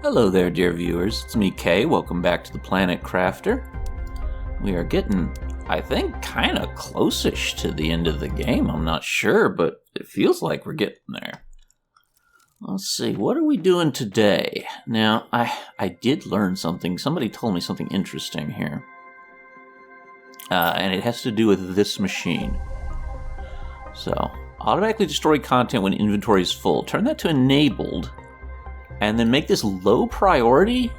Hello there, dear viewers. It's me, Kay. Welcome back to the Planet Crafter. We are getting, I think, kind of close-ish to the end of the game. I'm not sure, but it feels like we're getting there. Let's see, what are we doing today? Now, I did learn something. Somebody told me something interesting here. And it has to do with this machine. So, automatically destroy content when inventory is full. Turn that to enabled. And then make this low priority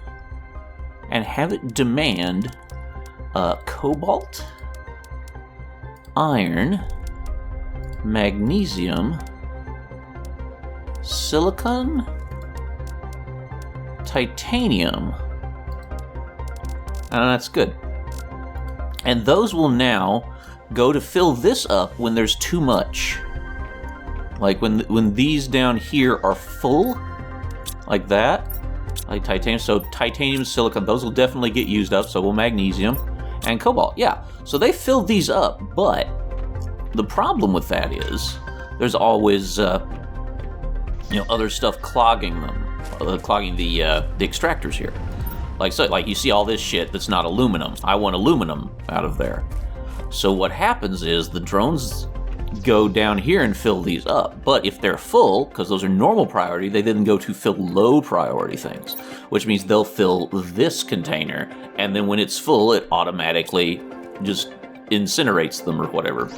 and have it demand cobalt, iron, magnesium, silicon, titanium, and that's good. And those will now go to fill this up when there's too much. Like when these down here are full, like that, like titanium. So titanium, silicon, those will definitely get used up. So will magnesium and cobalt. Yeah, so they fill these up, but the problem with that is there's always other stuff clogging them, clogging the extractors here. Like you see all this shit that's not aluminum. I want aluminum out of there. So what happens is the drones go down here and fill these up. But if they're full, because those are normal priority, they then go to fill low priority things, which means they'll fill this container, and then when it's full, it automatically just incinerates them or whatever.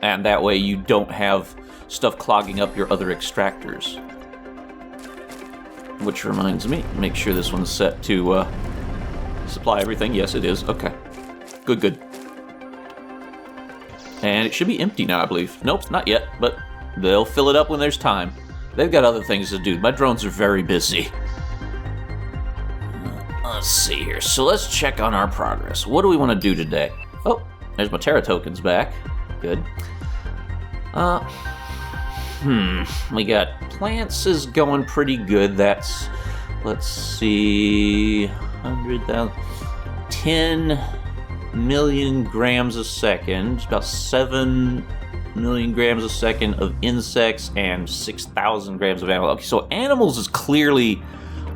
And that way you don't have stuff clogging up your other extractors. Which reminds me, make sure this one's set to supply everything. Yes, it is. Okay. Good. And it should be empty now, I believe. Nope, not yet, but they'll fill it up when there's time. They've got other things to do. My drones are very busy. Let's see here. So let's check on our progress. What do we want to do today? Oh, there's my Terra tokens back. Good. We got plants is going pretty good. That's, let's see, 100,000, 10 million grams a second, about 7 million grams a second of insects and 6,000 grams of animals. Okay, so animals is clearly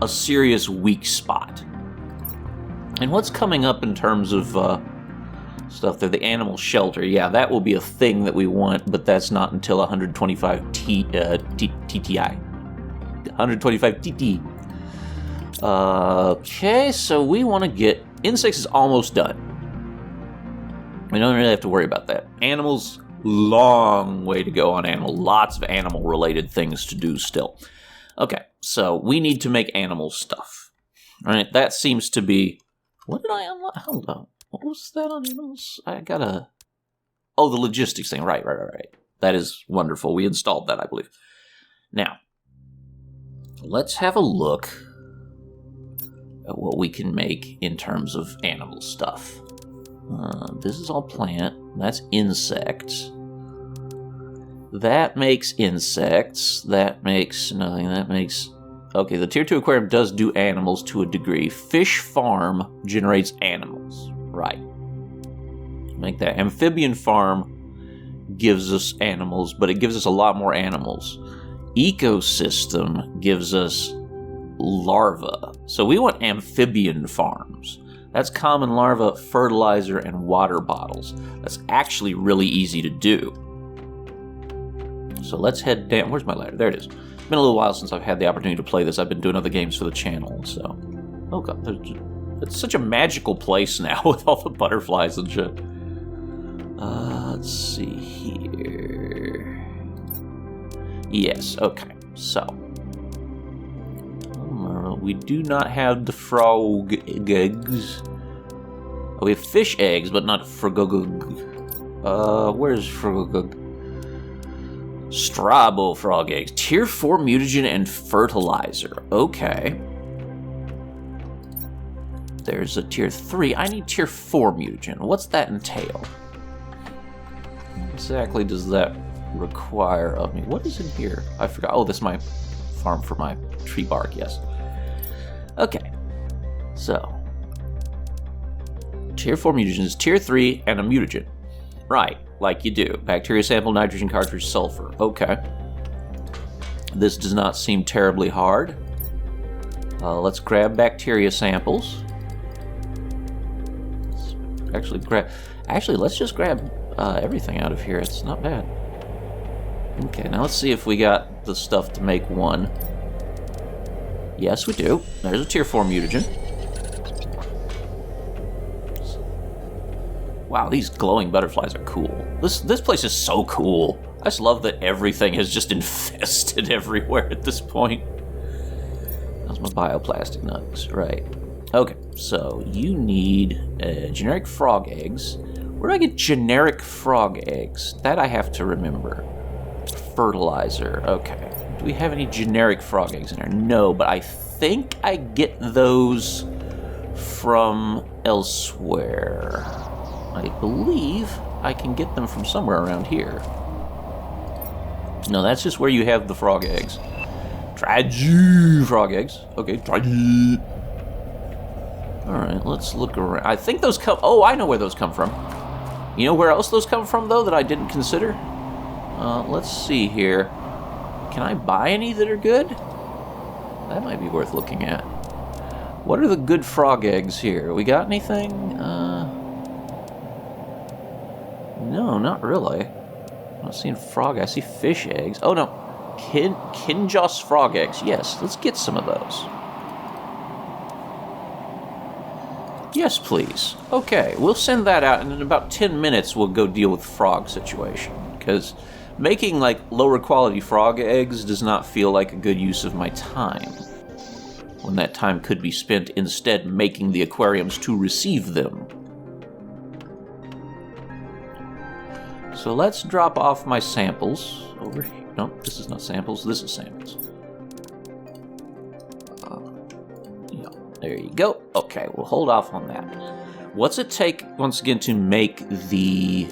a serious weak spot. And what's coming up in terms of stuff there? The animal shelter. Yeah, that will be a thing that we want, but that's not until 125 TTI. 125 TT. Okay, so we want to get... Insects is almost done. We don't really have to worry about that. Animals, long way to go on animal. Lots of animal-related things to do still. Okay, so we need to make animal stuff. All right, that seems to be... What did I unlock? Hold on. What was that on animals? I gotta... Oh, the logistics thing. Right. That is wonderful. We installed that, I believe. Now, let's have a look at what we can make in terms of animal stuff. This is all plant. That's insects. That makes insects. That makes nothing. That makes... Okay, the Tier 2 aquarium does do animals to a degree. Fish farm generates animals. Right. Make that. Amphibian farm gives us animals, but it gives us a lot more animals. Ecosystem gives us larvae. So we want amphibian farms. That's common larva, fertilizer, and water bottles. That's actually really easy to do. So let's head down. Where's my ladder? There it is. It's been a little while since I've had the opportunity to play this. I've been doing other games for the channel, so... Oh god, it's such a magical place now with all the butterflies and shit. Let's see here... Yes, okay, so... We do not have the frog eggs. We have fish eggs, but not frogug. Where's frogug? Strabo frog eggs. Tier 4 mutagen and fertilizer. Okay. There's a tier 3. I need tier 4 mutagen. What's that entail? What exactly does that require of me? What is in here? I forgot. Oh, this is my farm for my tree bark, yes. Okay, so tier 4 mutagens, tier 3, and a mutagen. Right, like you do. Bacteria sample, nitrogen cartridge, sulfur. Okay. This does not seem terribly hard. Let's grab bacteria samples. Actually, let's just grab everything out of here. It's not bad. Okay, now let's see if we got the stuff to make one. Yes, we do. There's a tier 4 mutagen. Wow, these glowing butterflies are cool. This place is so cool. I just love that everything is just infested everywhere at this point. That's my bioplastic nugs, right. Okay, so you need generic frog eggs. Where do I get generic frog eggs? That I have to remember. Fertilizer, okay. Do we have any generic frog eggs in there? No, but I think I get those from elsewhere. I believe I can get them from somewhere around here. No, that's just where you have the frog eggs. Try frog eggs. Okay, try. Alright, let's look around. I think those come... Oh, I know where those come from. You know where else those come from, though, that I didn't consider? Let's see here. Can I buy any that are good? That might be worth looking at. What are the good frog eggs here? We got anything? No, not really. I'm not seeing frog. I see fish eggs. Oh, no. Kinjos frog eggs. Yes, let's get some of those. Yes, please. Okay, we'll send that out, and in about 10 minutes we'll go deal with the frog situation. Because making, like, lower quality frog eggs does not feel like a good use of my time. When that time could be spent instead making the aquariums to receive them. So let's drop off my samples over here. No, this is not samples, this is samples. Yeah, there you go. Okay, we'll hold off on that. What's it take, once again, to make the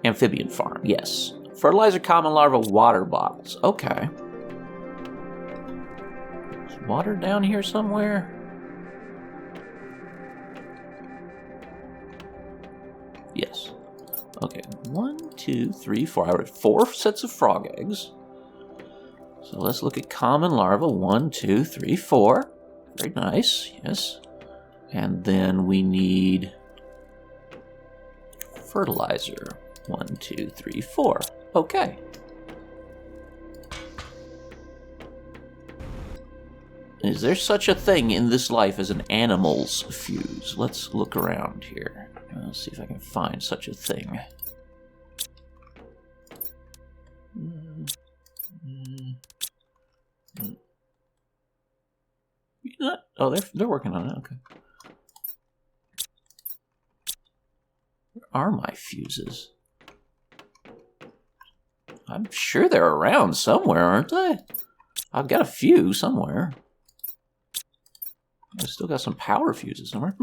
amphibian farm? Yes. Fertilizer, common larva, water bottles. Okay. Is water down here somewhere? Yes. Okay, 1, 2, 3, 4. I read 4 sets of frog eggs. So let's look at common larva. 1, 2, 3, 4. Very nice, yes. And then we need fertilizer. 1, 2, 3, 4. Okay. Is there such a thing in this life as an animal's fuse? Let's look around here. Let's see if I can find such a thing. Oh, they're working on it. Okay. Where are my fuses? I'm sure they're around somewhere, aren't they? I've got a few somewhere. I've still got some power fuses somewhere.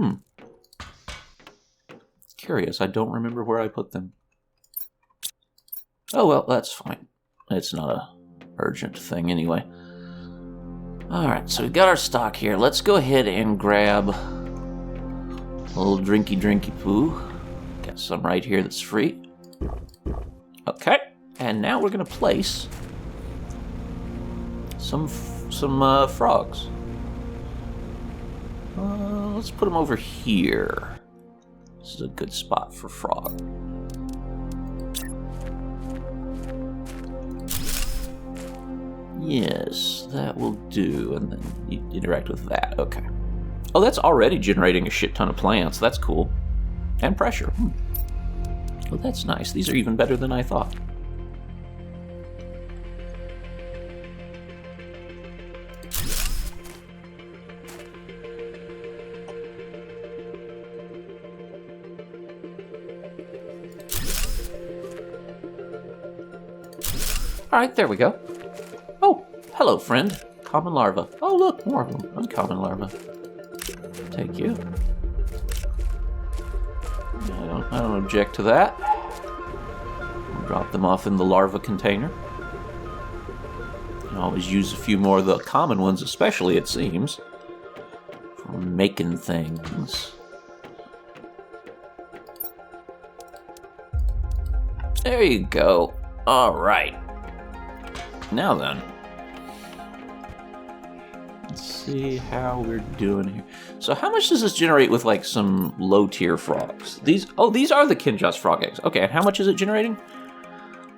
Curious, I don't remember where I put them. Oh well, that's fine. It's not a urgent thing anyway. Alright, so we got our stock here. Let's go ahead and grab a little drinky poo. Got some right here that's free. Okay, and now we're gonna place some frogs. Let's put them over here. This is a good spot for frog. Yes, that will do. And then you interact with that. Okay. Oh, that's already generating a shit ton of plants. That's cool. And pressure. Well, that's nice. These are even better than I thought. Alright, there we go. Oh, hello, friend. Common larva. Oh, look, more of them. Uncommon larva. Take you. I don't object to that. We'll drop them off in the larva container. You can always use a few more of the common ones, especially, it seems, for making things. There you go. Alright. Now then, let's see how we're doing here. So how much does this generate with like some low tier frogs? These are the Kinjaz frog eggs. Okay, and how much is it generating?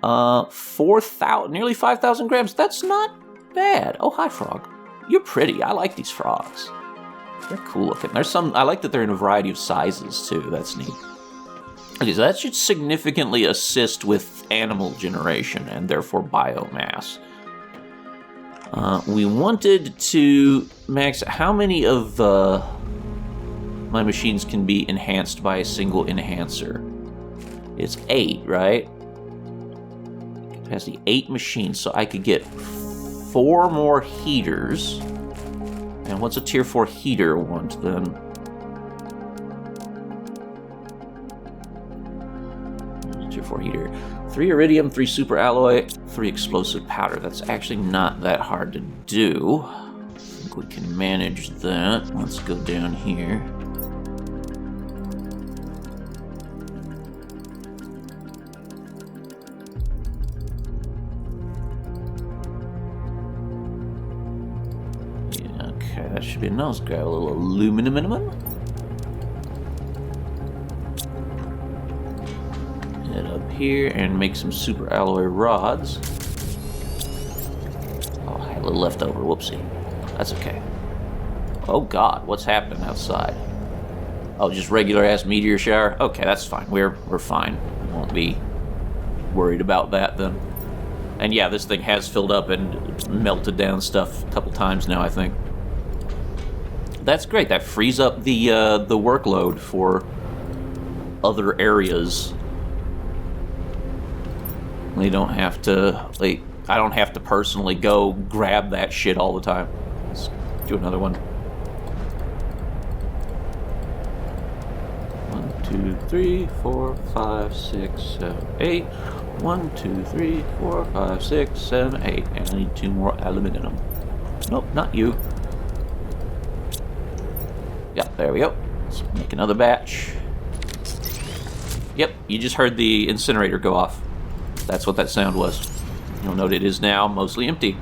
4,000, nearly 5,000 grams. That's not bad. Oh, hi frog. You're pretty. I like these frogs. They're cool looking. There's some, I like that they're in a variety of sizes too. That's neat. Okay, so that should significantly assist with animal generation and therefore biomass. We wanted to max how many of my machines can be enhanced by a single enhancer. It's 8, right? Capacity 8 machines, so I could get 4 more heaters. And what's a tier 4 heater want then? Tier 4 heater. 3 iridium, 3 super alloy, 3 explosive powder. That's actually not that hard to do. I think we can manage that. Let's go down here. Yeah, okay, that should be enough. Let's grab a little aluminum minimum. Head up here and make some super alloy rods. Oh, I had a little left over. Whoopsie. That's okay. Oh god, what's happening outside? Oh, just regular ass meteor shower? Okay, that's fine. We're fine. We won't be worried about that then. And yeah, this thing has filled up and melted down stuff a couple times now, I think. That's great. That frees up the workload for other areas. They don't have to, like, I don't have to personally go grab that shit all the time. Let's do another one. 1, 2, 3, 4, 5, 6, 7, 8. 1, 2, 3, 4, 5, 6, 7, 8. And I need 2 more aluminum. Nope, not you. Yeah, there we go. Let's make another batch. Yep, you just heard the incinerator go off. That's what that sound was. You'll note it is now mostly empty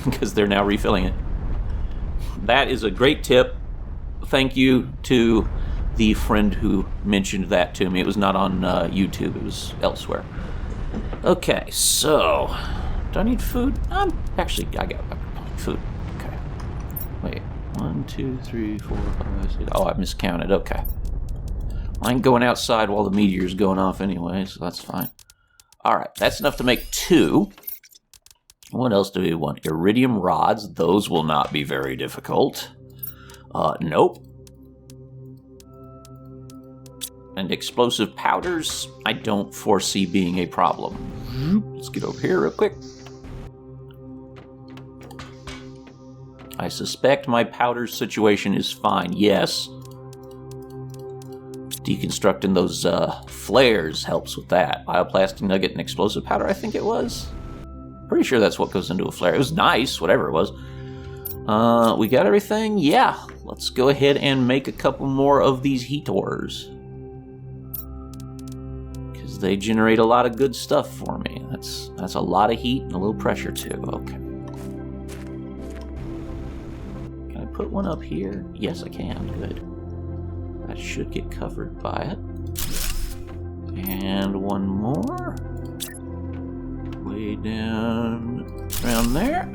because they're now refilling it. That is a great tip. Thank you to the friend who mentioned that to me. It was not on YouTube, it was elsewhere. Okay, so do I need food? Actually, I got food. Okay. Wait, 1, 2, 3, 4, 5, 6. Oh, I miscounted. Okay. I ain't going outside while the meteor's going off anyway, so that's fine. Alright, that's enough to make 2. What else do we want? Iridium rods. Those will not be very difficult. Nope. And explosive powders, I don't foresee being a problem. Let's get over here real quick. I suspect my powder situation is fine. Yes. Deconstructing those flares helps with that. Bioplastic nugget and explosive powder, I think it was. Pretty sure that's what goes into a flare. It was nice, whatever it was. We got everything? Yeah. Let's go ahead and make a couple more of these heators. Because they generate a lot of good stuff for me. That's a lot of heat and a little pressure too. Okay. Can I put one up here? Yes, I can. Good. That should get covered by it. And one more. Way down around there.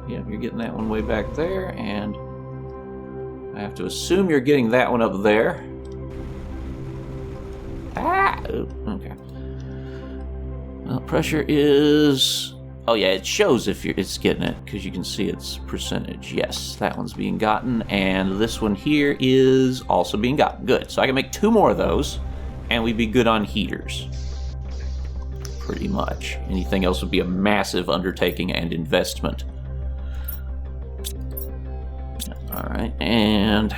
Yeah, you're getting that one way back there, and I have to assume you're getting that one up there. Ah! Okay. Well, pressure is... Oh yeah, it shows if it's getting it, because you can see its percentage. Yes, that one's being gotten, and this one here is also being gotten. Good, so I can make 2 more of those, and we'd be good on heaters. Pretty much. Anything else would be a massive undertaking and investment. Alright, and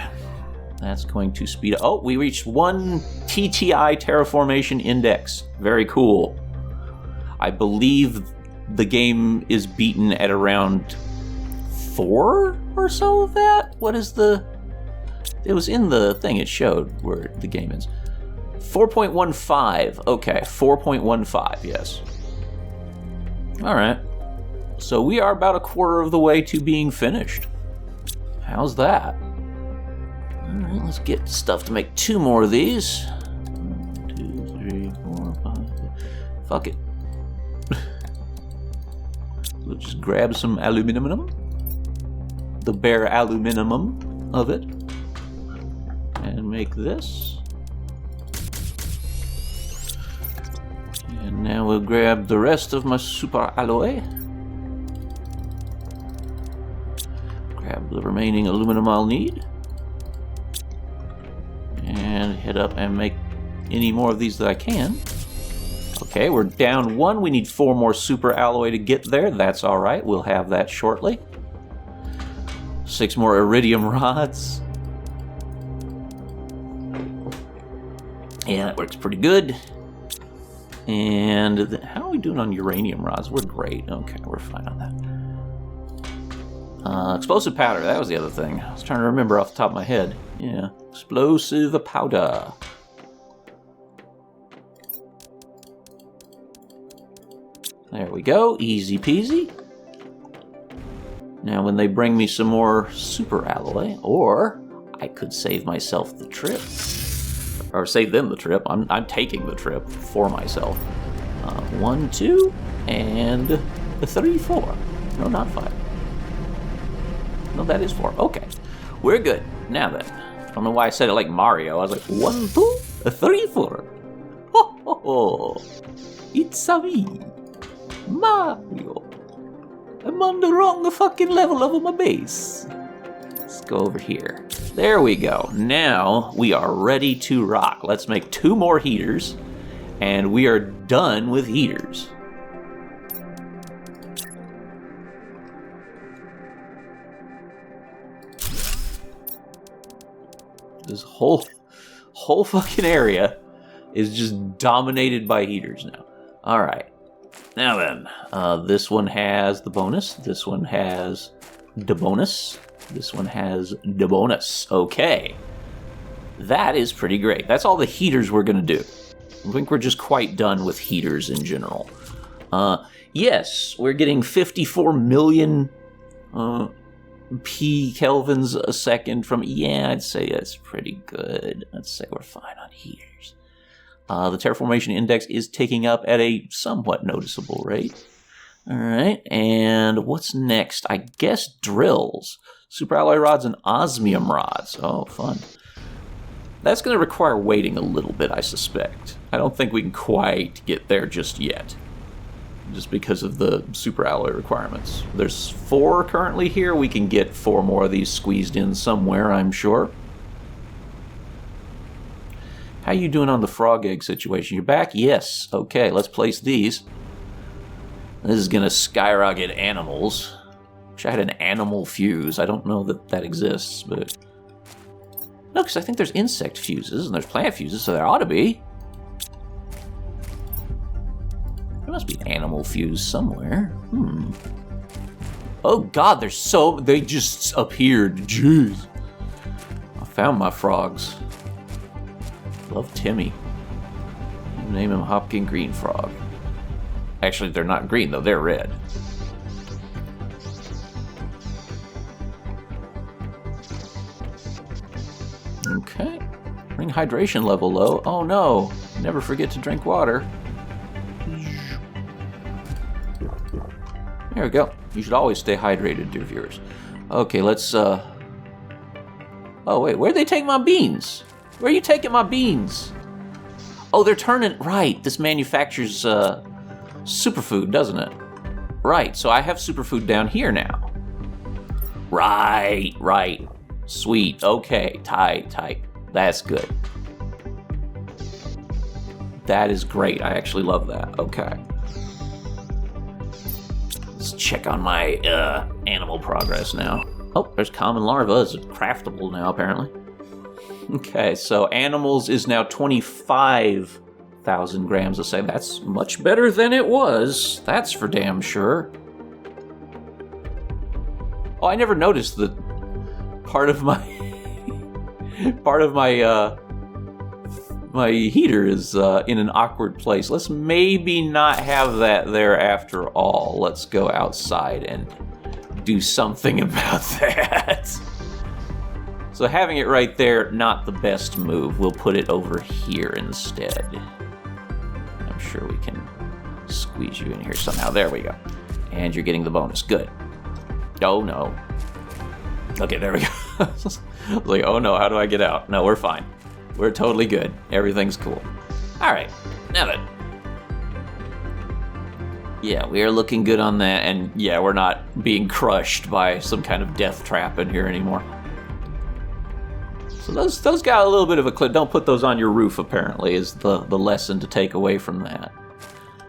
that's going to speed up. Oh, we reached 1 TTI terraformation index. Very cool. I believe the game is beaten at around 4 or so of that? What is the... It was in the thing it showed where the game is. 4.15. Okay, 4.15, yes. Alright. So we are about a quarter of the way to being finished. How's that? Alright, let's get stuff to make 2 more of these. 1, 2, 3, 4, 5. Fuck it. We'll just grab some aluminum. The bare aluminum of it. And make this. And now we'll grab the rest of my super alloy. Grab the remaining aluminum I'll need. And head up and make any more of these that I can. Okay, we're down 1. We need 4 more super alloy to get there. That's alright. We'll have that shortly. 6 more iridium rods. Yeah, that works pretty good. And how are we doing on uranium rods? We're great. Okay, we're fine on that. Explosive powder, that was the other thing. I was trying to remember off the top of my head. Yeah, explosive powder. There we go, easy peasy. Now when they bring me some more super alloy, or I could save myself the trip. Or save them the trip. I'm taking the trip for myself. 1, 2, and 3, 4. No, not 5. No, that is 4. Okay, we're good. Now then, I don't know why I said it like Mario. I was like 1, 2, 3, 4. Ho ho ho! It's a me, Mario. I'm on the wrong fucking level of my base. Let's go over here. There we go. Now we are ready to rock. Let's make 2 more heaters, and we are done with heaters. This whole fucking area is just dominated by heaters now. All right. Now then, this one has the bonus. This one has the bonus. This one has the bonus. Okay. That is pretty great. That's all the heaters we're going to do. I think we're just quite done with heaters in general. Yes, we're getting 54 million P kelvins a second from... Yeah, I'd say that's pretty good. Let's say we're fine on heaters. The terraformation index is ticking up at a somewhat noticeable rate. All right, and what's next? I guess drills. Super alloy rods and osmium rods. Oh, fun. That's going to require waiting a little bit, I suspect. I don't think we can quite get there just yet, just because of the super alloy requirements. There's 4 currently here. We can get 4 more of these squeezed in somewhere, I'm sure. How you doing on the frog egg situation? You're back? Yes. Okay, let's place these. This is going to skyrocket animals. Wish I had an animal fuse. I don't know that that exists, but... No, because I think there's insect fuses and there's plant fuses, so there ought to be. There must be an animal fuse somewhere. Oh god, there's so... They just appeared. Jeez. I found my frogs. Love Timmy. Name him Hopkin Green Frog. Actually, they're not green, though. They're red. Okay. Bring hydration level low. Oh, no. Never forget to drink water. There we go. You should always stay hydrated, dear viewers. Okay, let's, Oh, wait. Where'd they take my beans? Where are you taking my beans? Oh, they're turning... Right. This manufactures, superfood, doesn't it? Right, so I have superfood down here now. Right. Sweet, okay, tight. That's good. That is great, I actually love that, okay. Let's check on my, animal progress now. Oh, there's common larva, it's craftable now, apparently. Okay, so animals is now 25,000 grams a second. That's much better than it was. That's for damn sure. Oh, I never noticed that part of my My heater is in an awkward place. Let's maybe not have that there after all. Let's go outside and do something about that. So having it right there, not the best move. We'll put it over here instead. I'm sure we can squeeze you in here somehow. There we go. And you're getting the bonus. Good. Oh, no. Okay, there we go. I was like, oh, no, how do I get out? No, we're fine. We're totally good. Everything's cool. All right. Now then. Yeah, we are looking good on that. And, yeah, we're not being crushed by some kind of death trap in here anymore. So those got a little bit of a clip. Don't put those on your roof, apparently, is the lesson to take away from that.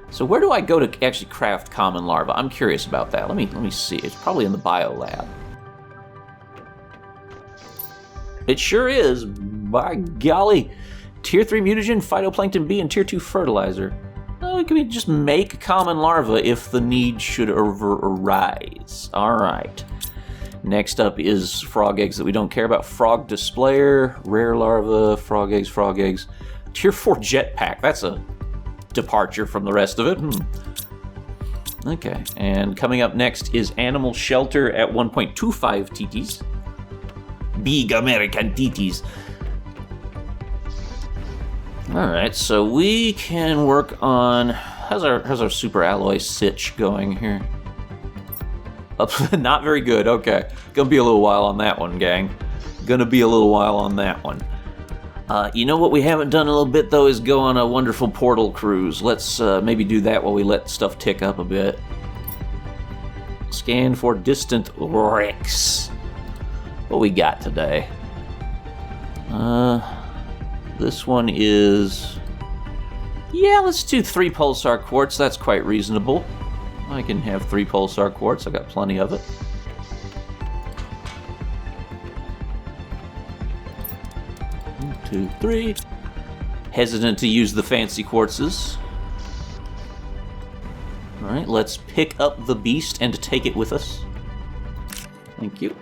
So where do I go to actually craft common larva? I'm curious about that. Let me see. It's probably in the bio lab. It sure is. By golly. Tier 3 mutagen, phytoplankton B, and Tier 2 fertilizer. Oh, can we just make common larva if the need should ever arise? All right. Next up is frog eggs that we don't care about. Frog displayer, rare larva, frog eggs. Tier 4 jetpack. That's a departure from the rest of it. Okay, and coming up next is animal shelter at 1.25 TTs. Big American TTs. Alright, so we can work on... How's our super alloy sitch going here? Not very good, okay. Gonna be a little while on that one, gang. Gonna be a little while on that one. You know what we haven't done a little bit, though, is go on a wonderful portal cruise. Let's maybe do that while we let stuff tick up a bit. Scan for distant wrecks. What we got today? This one is... Yeah, let's do 3 pulsar quartz. That's quite reasonable. I can have 3 pulsar quartz. I got plenty of it. 1, 2, 3. Hesitant to use the fancy quartzes. Alright, let's pick up the beast and take it with us. Thank you.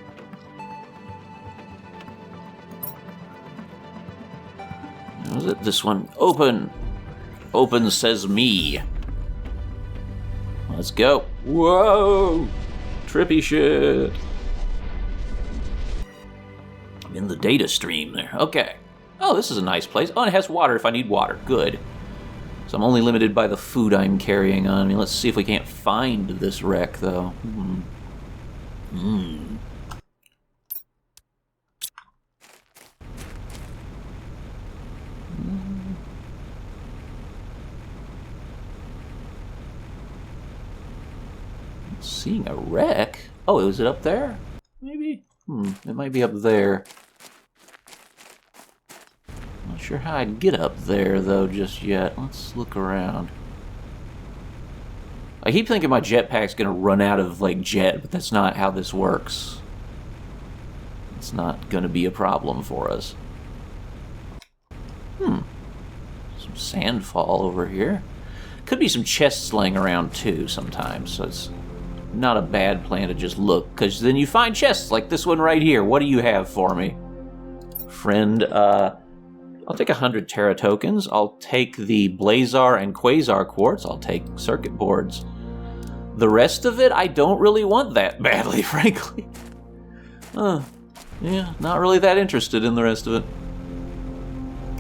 What was it? This one. Open! Open says me. Let's go. Whoa! Trippy shit. I'm in the data stream there. Okay. Oh, this is a nice place. Oh, and it has water if I need water. Good. So I'm only limited by the food I'm carrying on me. Let's see if we can't find this wreck, though. Seeing a wreck? Oh, was it up there? Maybe? It might be up there. Not sure how I'd get up there, though, just yet. Let's look around. I keep thinking my jetpack's gonna run out of, like, jet, but that's not how this works. It's not gonna be a problem for us. Some sandfall over here. Could be some chests laying around, too, sometimes, so it's not a bad plan to just look, because then you find chests like this one right here. What do you have for me? Friend, I'll take 100 Terra tokens. I'll take the Blazar and Quasar quartz. I'll take circuit boards. The rest of it, I don't really want that badly, frankly. Yeah, not really that interested in the rest of it.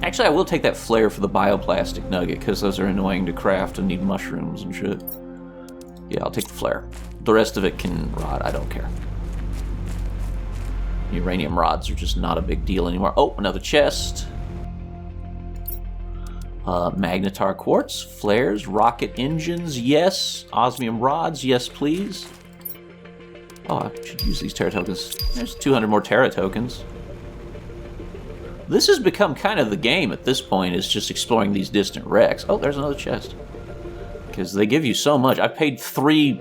Actually, I will take that flare for the bioplastic nugget, because those are annoying to craft and need mushrooms and shit. Yeah, I'll take the flare. The rest of it can rot, I don't care. Uranium rods are just not a big deal anymore. Oh, another chest. Magnetar quartz, flares, rocket engines, yes. Osmium rods, yes please. Oh, I should use these Terra tokens. There's 200 more Terra tokens. This has become kind of the game at this point, is just exploring these distant wrecks. Oh, there's another chest. Because they give you so much. I paid 3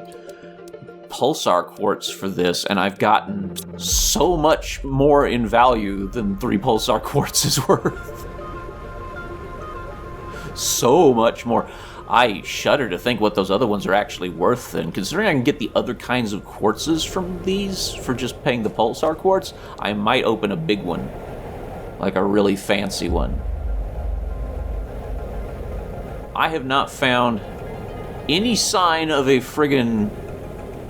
pulsar quartz for this, and I've gotten so much more in value than 3 pulsar quartz is worth. So much more. I shudder to think what those other ones are actually worth, and considering I can get the other kinds of quartzes from these for just paying the pulsar quartz, I might open a big one. Like a really fancy one. I have not found any sign of a friggin'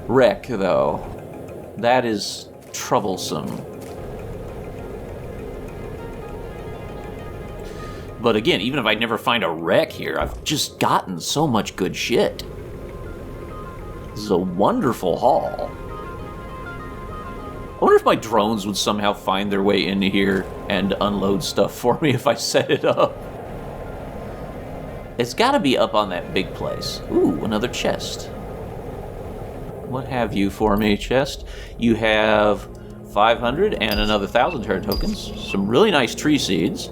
wreck, though. That is troublesome. But again, even if I never find a wreck here, I've just gotten so much good shit. This is a wonderful haul. I wonder if my drones would somehow find their way into here and unload stuff for me if I set it up. It's gotta be up on that big place. Ooh, another chest. What have you for me, chest? You have 500 and another 1,000 turret tokens. Some really nice tree seeds.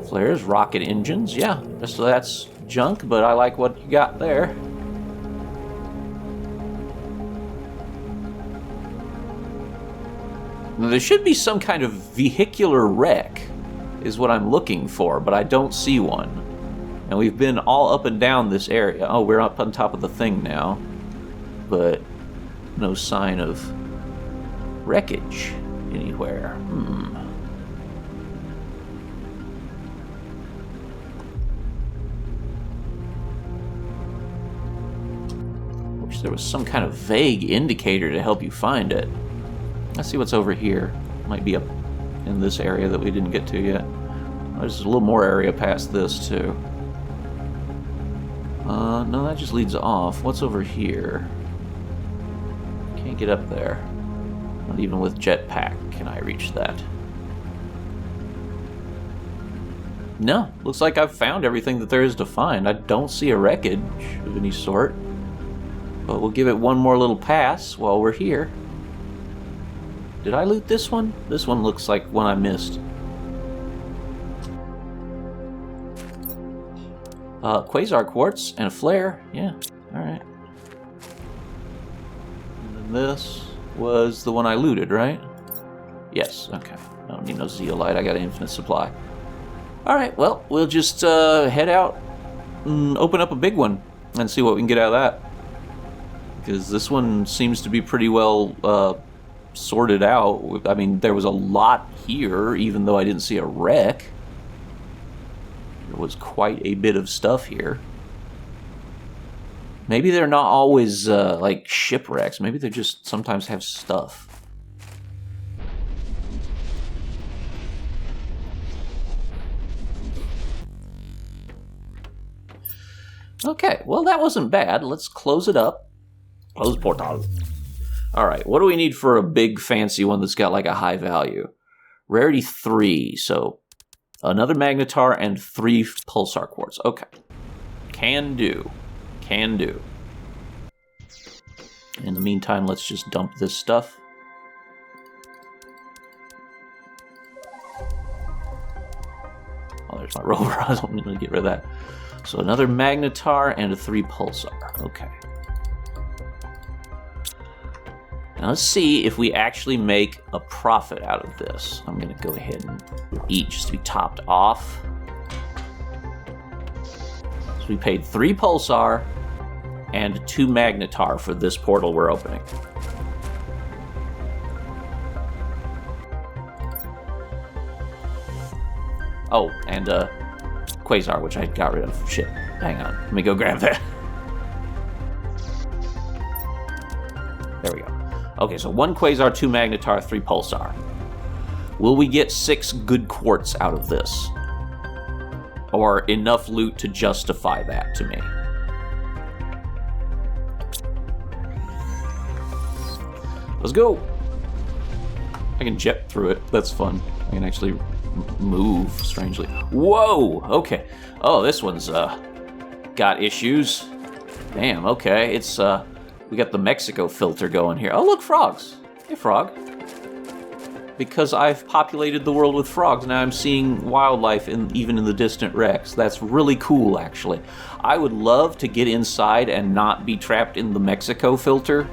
Flares, rocket engines. Yeah, so that's junk, but I like what you got there. There should be some kind of vehicular wreck, is what I'm looking for, but I don't see one. And we've been all up and down this area. Oh, we're up on top of the thing now. But no sign of wreckage anywhere. Wish there was some kind of vague indicator to help you find it. Let's see what's over here. Might be up in this area that we didn't get to yet. There's a little more area past this, too. No, that just leads off. What's over here? Can't get up there. Not even with jetpack can I reach that. No, looks like I've found everything that there is to find. I don't see a wreckage of any sort. But we'll give it one more little pass while we're here. Did I loot this one? This one looks like one I missed. Quasar quartz and a flare. Yeah, alright. And then this was the one I looted, right? Yes, okay. I don't need no zeolite. I got an infinite supply. Alright, well, we'll just head out and open up a big one and see what we can get out of that. Because this one seems to be pretty well sorted out. I mean, there was a lot here, even though I didn't see a wreck. There was quite a bit of stuff here. Maybe they're not always like shipwrecks. Maybe they just sometimes have stuff. Okay, well that wasn't bad. Let's close it up. Close portal. Alright, what do we need for a big fancy one that's got like a high value? Rarity 3, so another magnetar and 3 pulsar quartz. Okay. Can do. Can do. In the meantime, let's just dump this stuff. Oh, there's my rover. I don't need to get rid of that. So another magnetar and a 3 pulsar. Okay. Now let's see if we actually make a profit out of this. I'm going to go ahead and eat just to be topped off. So we paid 3 pulsar and 2 magnetar for this portal we're opening. Oh, and quasar, which I got rid of. Shit. Hang on. Let me go grab that. There we go. Okay, so 1 quasar, 2 magnetar, 3 pulsar. Will we get 6 good quartz out of this? Or enough loot to justify that to me? Let's go! I can jet through it. That's fun. I can actually move, strangely. Whoa! Okay. Oh, this one's, got issues. Damn, okay. It's, we got the Mexico filter going here. Oh, look, frogs. Hey, frog. Because I've populated the world with frogs, now I'm seeing wildlife even in the distant wrecks. That's really cool, actually. I would love to get inside and not be trapped in the Mexico filter.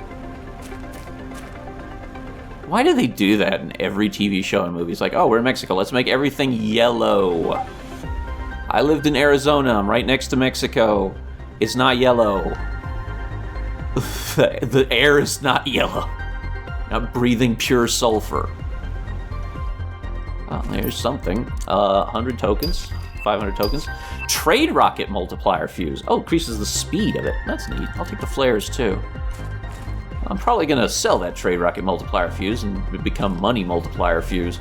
Why do they do that in every TV show and movie? It's like, oh, we're in Mexico. Let's make everything yellow. I lived in Arizona. I'm right next to Mexico. It's not yellow. The air is not yellow. I'm breathing pure sulfur. Oh, there's something. 100 tokens. 500 tokens. Trade rocket multiplier fuse. Oh, increases the speed of it. That's neat. I'll take the flares too. I'm probably going to sell that trade rocket multiplier fuse and become money multiplier fuse.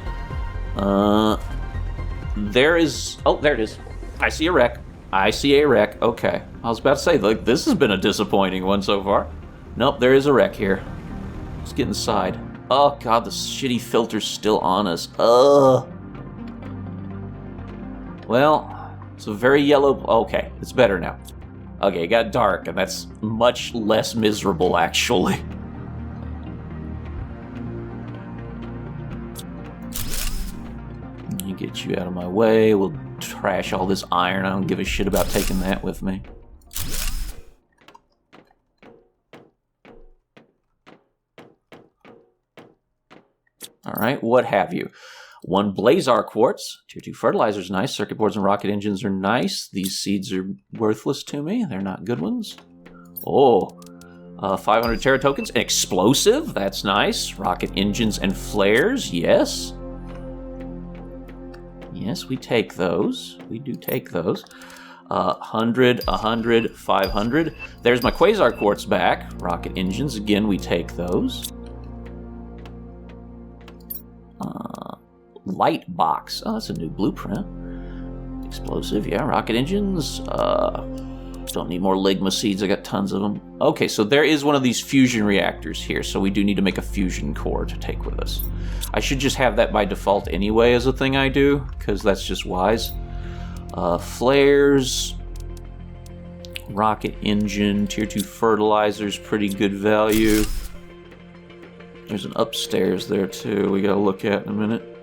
There is... Oh, there it is. I see a wreck. I see a wreck. Okay. I was about to say, like, this has been a disappointing one so far. Nope, there is a wreck here. Let's get inside. Oh, God, the shitty filter's still on us. Well, it's a very yellow... Okay, it's better now. Okay, it got dark, and that's much less miserable, actually. Let me get you out of my way. We'll trash all this iron. I don't give a shit about taking that with me. Alright, what have you? 1 Blazar quartz. Tier 2 fertilizer's nice. Circuit boards and rocket engines are nice. These seeds are worthless to me. They're not good ones. Oh, 500 Terra tokens. An explosive. That's nice. Rocket engines and flares. Yes. Yes, we take those. We do take those. 100, 100, 500. There's my Quasar quartz back. Rocket engines. Again, we take those. Light box. Oh, that's a new blueprint. Explosive, yeah. Rocket engines. Don't need more ligma seeds. I got tons of them. Okay, so there is one of these fusion reactors here, so we do need to make a fusion core to take with us. I should just have that by default anyway as a thing I do, because that's just wise. Flares. Rocket engine. Tier 2 fertilizers. Pretty good value. There's an upstairs there too we gotta look at in a minute.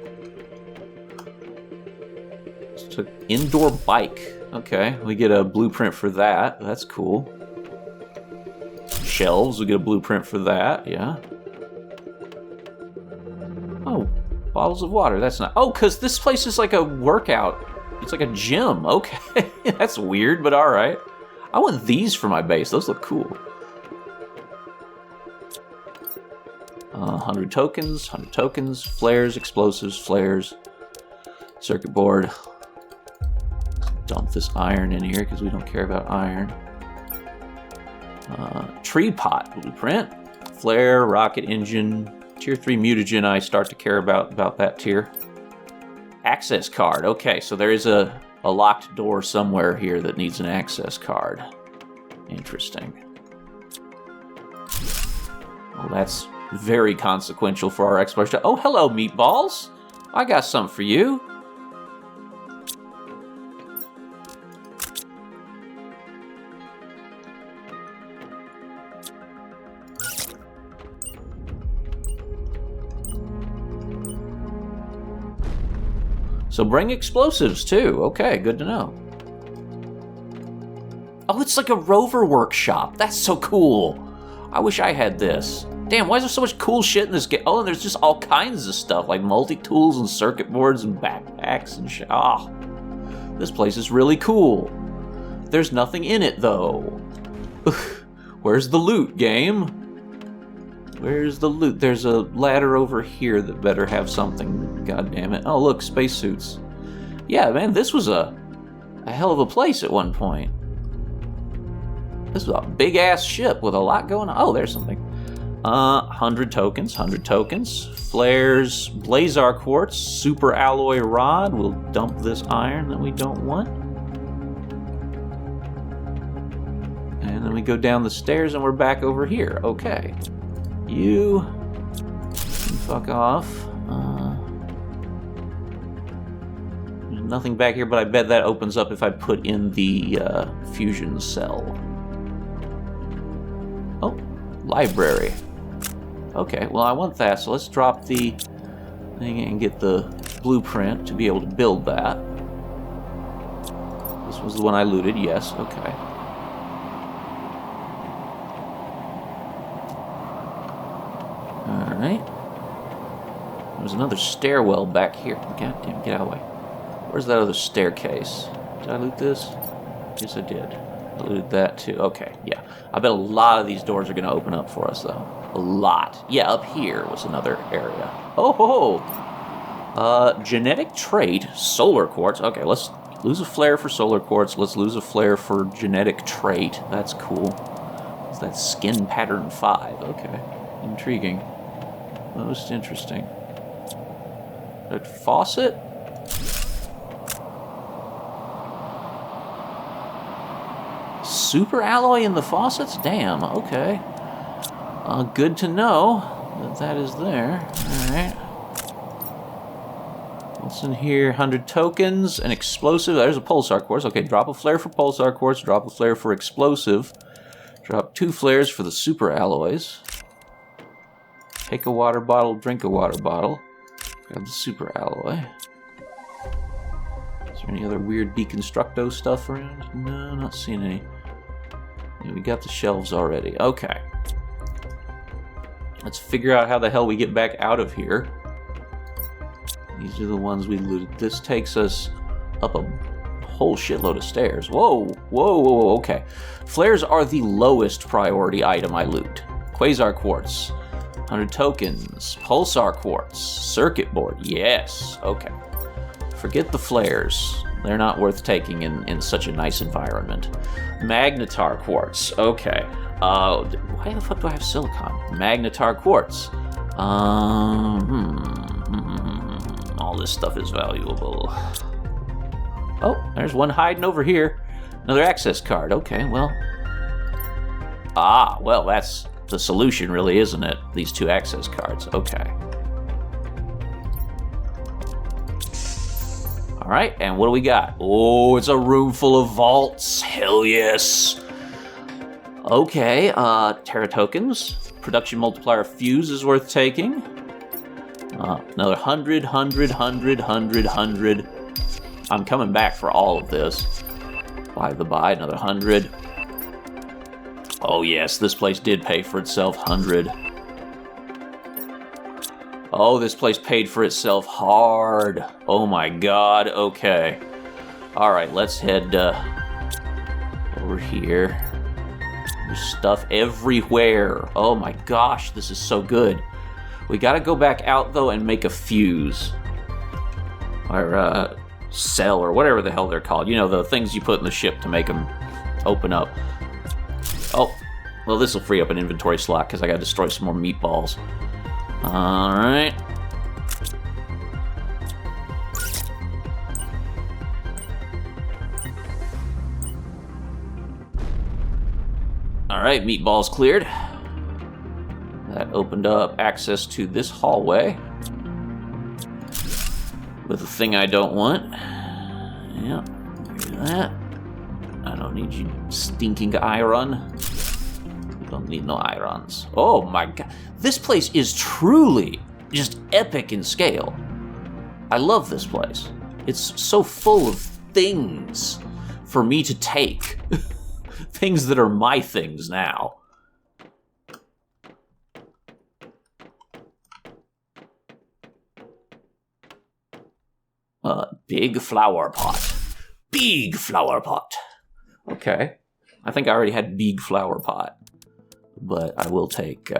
It's an indoor bike. Okay, we get a blueprint for that. That's cool. Shelves, we get a blueprint for that, yeah. Oh, bottles of water, that's not... Oh, because this place is like a workout. It's like a gym, okay. That's weird, but alright. I want these for my base, those look cool. 100 tokens, flares, explosives, flares, circuit board. Dump this iron in here because we don't care about iron. Tree pot blueprint, flare, rocket engine, tier 3 mutagen. I start to care about that tier. Access card. Okay, so there is a locked door somewhere here that needs an access card. Interesting. Well, that's very consequential for our exploration. Oh, hello, meatballs. I got some for you. So bring explosives too. Okay, good to know. Oh, it's like a rover workshop. That's so cool. I wish I had this. Damn, why is there so much cool shit in this game? Oh, and there's just all kinds of stuff, like multi-tools and circuit boards and backpacks and shit. Oh, this place is really cool. There's nothing in it, though. Where's the loot, game? Where's the loot? There's a ladder over here that better have something. God damn it. Oh, look, spacesuits. Yeah, man, this was a hell of a place at one point. This was a big-ass ship with a lot going on. Oh, there's something. 100 tokens, flares, Blazar quartz, super alloy rod. We'll dump this iron that we don't want. And then we go down the stairs and we're back over here. Okay. You fuck off. There's nothing back here, but I bet that opens up if I put in the fusion cell. Oh, library. Okay, well I want that, so let's drop the thing and get the blueprint to be able to build that. This was the one I looted, yes, okay. Alright. There's another stairwell back here. God damn, get out of the way. Where's that other staircase? Did I loot this? Yes, I did. I looted that too. Okay, yeah. I bet a lot of these doors are going to open up for us, though. A lot. Yeah, up here was another area. Oh, ho, ho. Genetic trait, solar quartz. Okay, let's Lose a flare for solar quartz. Let's lose a flare for genetic trait. That's cool. Is that skin pattern 5? Okay. Intriguing. Most interesting. That faucet? Super alloy in the faucets? Damn, okay. Good to know that is there. Alright. What's in here? 100 tokens, an explosive. There's a pulsar quartz. Okay, drop a flare for pulsar quartz, drop a flare for explosive. Drop 2 flares for the super alloys. Take a water bottle, drink a water bottle. Grab the super alloy. Is there any other weird deconstructo stuff around? No, not seeing any. Yeah, we got the shelves already. Okay. Let's figure out how the hell we get back out of here. These are the ones we looted. This takes us up a whole shitload of stairs. Whoa, whoa, whoa, okay. Flares are the lowest priority item I loot. Quasar quartz, 100 tokens. Pulsar quartz, circuit board, yes, okay. Forget the flares. They're not worth taking in such a nice environment. Magnetar quartz, okay. Why the fuck do I have silicon? Magnetar quartz. All this stuff is valuable. Oh, there's one hiding over here. Another access card. Okay, well. Ah, well, that's the solution, really, isn't it? These 2 access cards. Okay. All right, and what do we got? Oh, it's a room full of vaults. Hell yes. Okay, Terra tokens. Production multiplier fuse is worth taking. Another 100, 100, 100, 100, 100. I'm coming back for all of this. By the by, another 100. Oh yes, this place did pay for itself. 100. Oh, this place paid for itself hard. Oh my god, okay. Alright, let's head over here. There's stuff everywhere. Oh my gosh, this is so good. We gotta go back out, though, and make a fuse. Or, cell, or whatever the hell they're called. You know, the things you put in the ship to make them open up. Oh, well, this will free up an inventory slot, because I gotta destroy some more meatballs. Alright. Alright, meatballs cleared. That opened up access to this hallway. With a thing I don't want. Yep, do that. I don't need you stinking iron. You don't need no irons. Oh my god. This place is truly just epic in scale. I love this place. It's so full of things for me to take. Things that are my things now. Big flower pot. Big flower pot. Okay. I think I already had big flower pot. But I will take,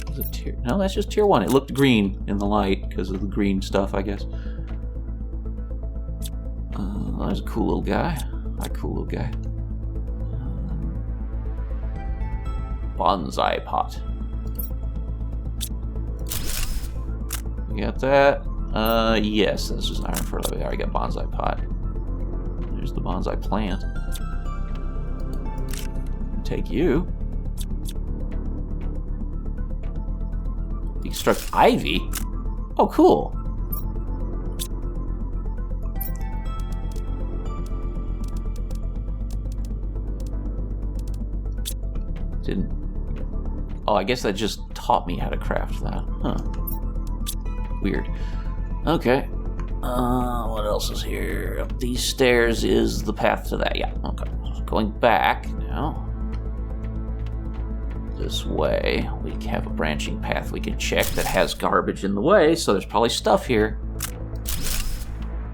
is it tier? No, that's just tier 1. It looked green in the light because of the green stuff, I guess. There's a cool little guy. Hi, cool little guy. Bonsai pot. You got that? Yes, this is iron fertilizer. We already got bonsai pot. There's the bonsai plant. Take you. Deconstruct ivy? Oh, cool. Didn't... Oh, I guess that just taught me how to craft that. Huh. Weird. Okay. What else is here? Up these stairs is the path to that. Yeah, okay. Going back now. This way. We have a branching path we can check that has garbage in the way, so there's probably stuff here.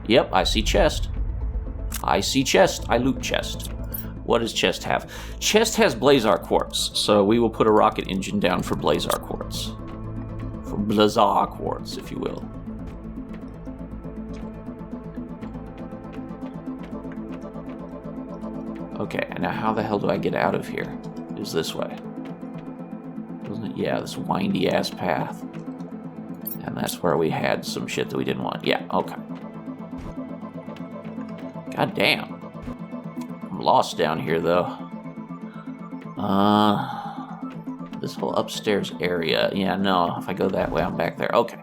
Yep, I see chest. I see chest. I loot chest. What does chest have? Chest has Blazar quartz, so we will put a rocket engine down for Blazar quartz. For Blazar quartz, if you will. Okay, now how the hell do I get out of here? It was this way. Wasn't it? Yeah, this windy-ass path. And that's where we had some shit that we didn't want. Yeah, okay. God damn. I'm lost down here, though. This whole upstairs area. Yeah, no, if I go that way, I'm back there. Okay.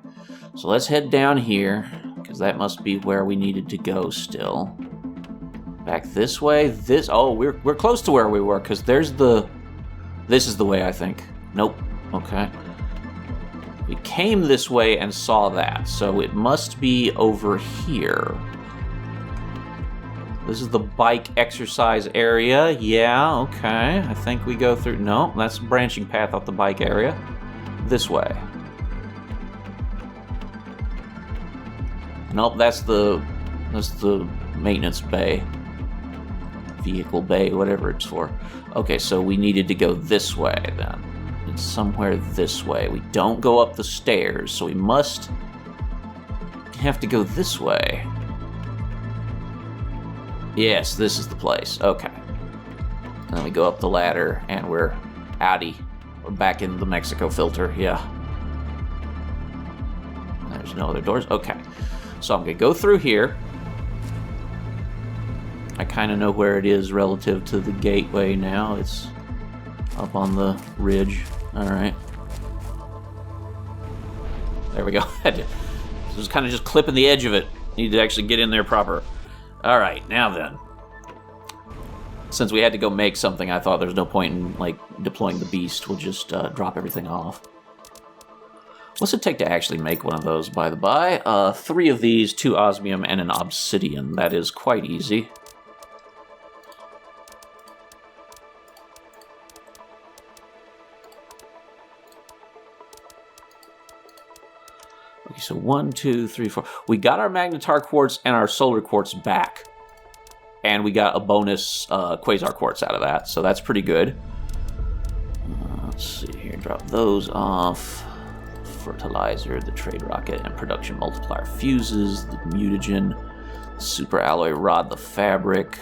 So let's head down here, because that must be where we needed to go still. Back this way. Oh, we're close to where we were, because there's the... This is the way, I think. Nope. Okay. We came this way and saw that, so it must be over here. This is the bike exercise area. Yeah, okay. I think we go through... No, that's a branching path off the bike area. This way. Nope, that's the maintenance bay. Vehicle bay, whatever it's for. Okay, so we needed to go this way then. It's somewhere this way. We don't go up the stairs, so we must have to go this way. Yes, this is the place. Okay. And then we go up the ladder, and we're outie. We're back in the Mexico filter, yeah. There's no other doors. Okay. So I'm going to go through here. I kind of know where it is relative to the gateway now. It's up on the ridge. All right. There we go. Just kind of just clipping the edge of it. Need to actually get in there proper. All right, now then. Since we had to go make something, I thought there's no point in like deploying the beast. We'll just drop everything off. What's it take to actually make one of those, by the by? 3 of these, 2 osmium, and an obsidian. That is quite easy. Okay, so 1, 2, 3, 4. We got our magnetar quartz and our solar quartz back. And we got a bonus quasar quartz out of that, so that's pretty good. Let's see here, drop those off. Fertilizer, the trade rocket, and production multiplier fuses, the mutagen, super alloy rod, the fabric.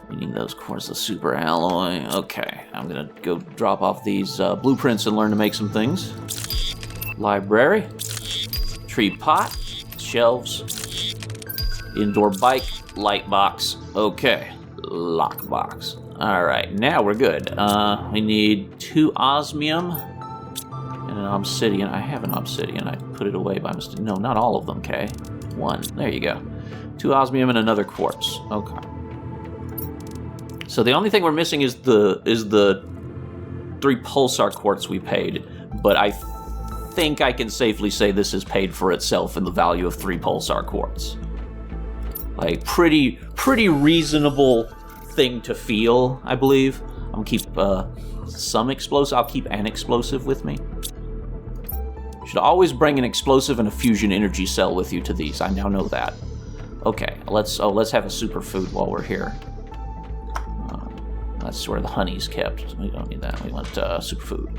We need those quartz, the super alloy. Okay, I'm gonna go drop off these blueprints and learn to make some things. Library, tree pot, shelves, indoor bike, light box. Okay, lock box. All right, now we're good. We need 2 osmium and an obsidian. I have an obsidian. I put it away by mistake. No, not all of them, Kay. 1. There you go. 2 osmium and another quartz. Okay. So the only thing we're missing is the 3 pulsar quartz we paid, but I think I can safely say this is paid for itself in the value of 3 pulsar quartz. Like, pretty reasonable thing to feel, I believe. I'm gonna keep some explosive. I'll keep an explosive with me. Should always bring an explosive and a fusion energy cell with you to these. I now know that. Okay, let's have a superfood while we're here. That's where the honey's kept. We don't need that. We want superfood.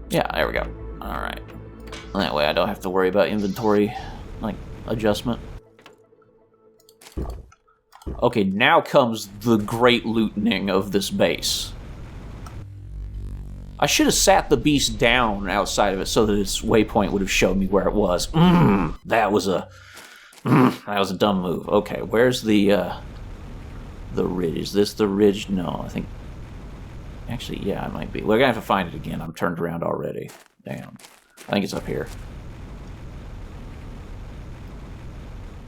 Yeah, there we go. All right. That way I don't have to worry about inventory, like, adjustment. Okay, now comes the great lootening of this base. I should have sat the beast down outside of it so that its waypoint would have shown me where it was. That was a dumb move. Okay, where's the ridge? Is this the ridge? No, I think... Actually, yeah, it might be. We're gonna have to find it again. I'm turned around already. Damn. I think it's up here.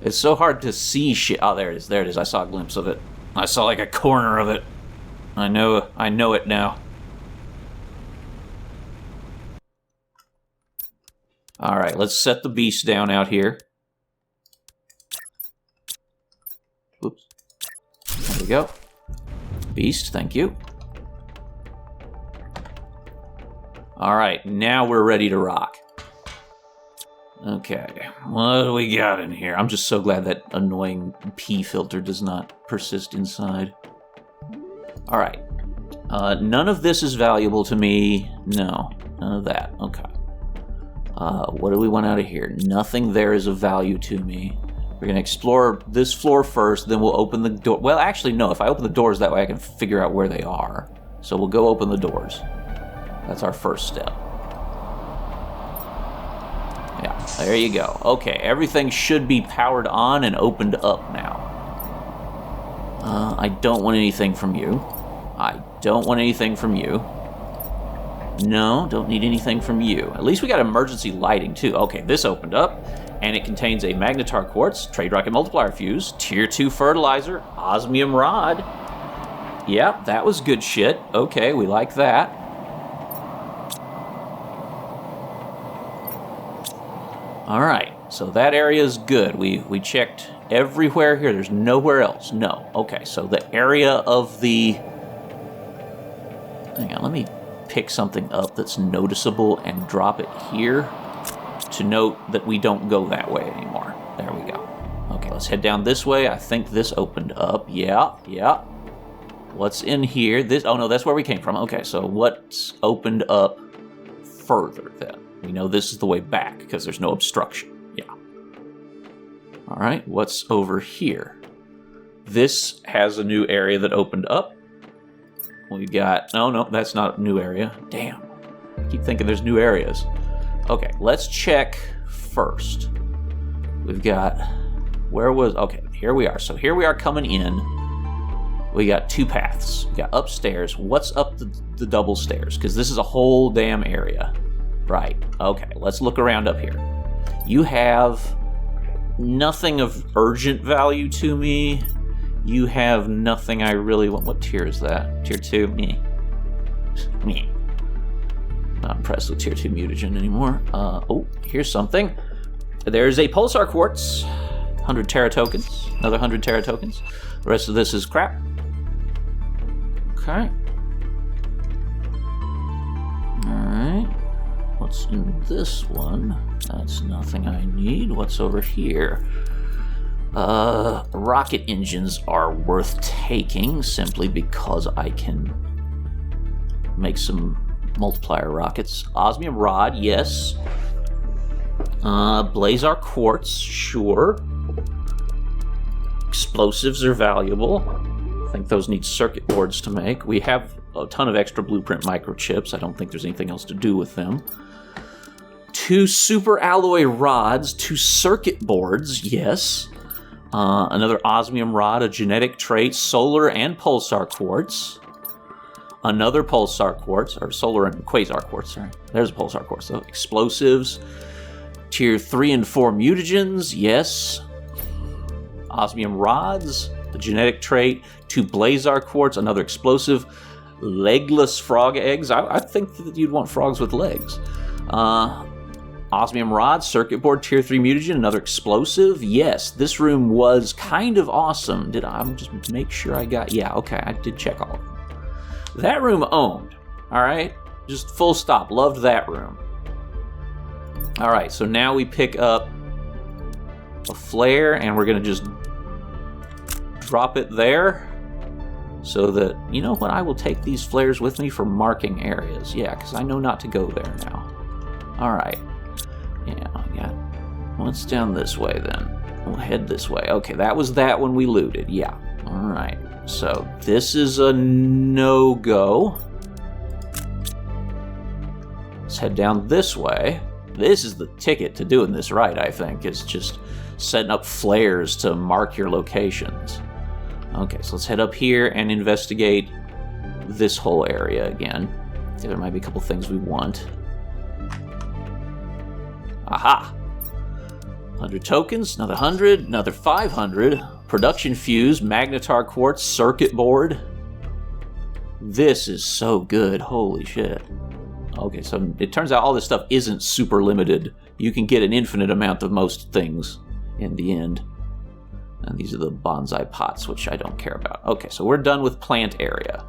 It's so hard to see shit. Oh, there it is. There it is. I saw a glimpse of it. I saw like a corner of it. I know it now. All right, let's set the beast down out here. Oops. There we go. Beast, thank you. All right, now we're ready to rock. Okay, what do we got in here? I'm just so glad that annoying P filter does not persist inside. All right, none of this is valuable to me. No, none of that. Okay. What do we want out of here? Nothing there is of value to me. We're going to explore this floor first, then we'll open the door. Well, actually, no. If I open the doors, that way I can figure out where they are. So we'll go open the doors. That's our first step. Yeah, there you go. Okay, everything should be powered on and opened up now. I don't want anything from you. I don't want anything from you. No, don't need anything from you. At least we got emergency lighting, too. Okay, this opened up, and it contains a magnetar quartz, trade rocket multiplier fuse, tier 2 fertilizer, osmium rod. Yep, that was good shit. Okay, we like that. All right, so that area is good. We checked everywhere here. There's nowhere else. No. Okay, so the area of the... Hang on, let me pick something up that's noticeable and drop it here to note that we don't go that way anymore. There we go. Okay, let's head down this way. I think this opened up. Yeah. What's in here? This. Oh, no, that's where we came from. Okay, so what's opened up further then? We know this is the way back because there's no obstruction. Yeah. All right, what's over here? This has a new area that opened up. We got... No, that's not a new area. Damn. I keep thinking there's new areas. Okay, let's check first. We've got... Where was... Okay, here we are. So here we are coming in. We got two paths. We got upstairs. What's up the double stairs? Because this is a whole damn area. Right. Okay, let's look around up here. You have nothing of urgent value to me. You have nothing I really want. What tier is that? Tier 2? Me. Not impressed with tier 2 mutagen anymore. Oh, here's something. There's a pulsar quartz. 100 Terra tokens. Another 100 Terra tokens. The rest of this is crap. Okay. Alright. What's in this one? That's nothing I need. What's over here? Rocket engines are worth taking simply because I can make some multiplier rockets. Osmium rod, yes. Blazar quartz, sure. Explosives are valuable. I think those need circuit boards to make. We have a ton of extra blueprint microchips. I don't think there's anything else to do with them. 2 super alloy rods, 2 circuit boards, yes. Another osmium rod, a genetic trait, solar and pulsar quartz. Another pulsar quartz, or solar and quasar quartz, sorry. There's a pulsar quartz, though. Explosives. Tier 3 and 4 mutagens, yes. Osmium rods, the genetic trait, 2 blazar quartz, another explosive. Legless frog eggs. I think that you'd want frogs with legs. Osmium rod, circuit board, tier 3 mutagen, another explosive. Yes, this room was kind of awesome. Did I just make sure I got... Yeah, okay, I did check all of them. That room owned, all right? Just full stop. Loved that room. All right, so now we pick up a flare, and we're going to just drop it there so that, you know what, I will take these flares with me for marking areas. Yeah, because I know not to go there now. All right. Yeah, I got... What's down this way, then? We'll head this way. Okay, that was that when we looted. Yeah. All right. So, this is a no-go. Let's head down this way. This is the ticket to doing this right, I think, is just setting up flares to mark your locations. Okay, so let's head up here and investigate this whole area again. There might be a couple things we want. Aha! 100 tokens, another 100, another 500. Production fuse, magnetar quartz, circuit board. This is so good, holy shit. Okay, so it turns out all this stuff isn't super limited. You can get an infinite amount of most things in the end. And these are the bonsai pots, which I don't care about. Okay, so we're done with plant area.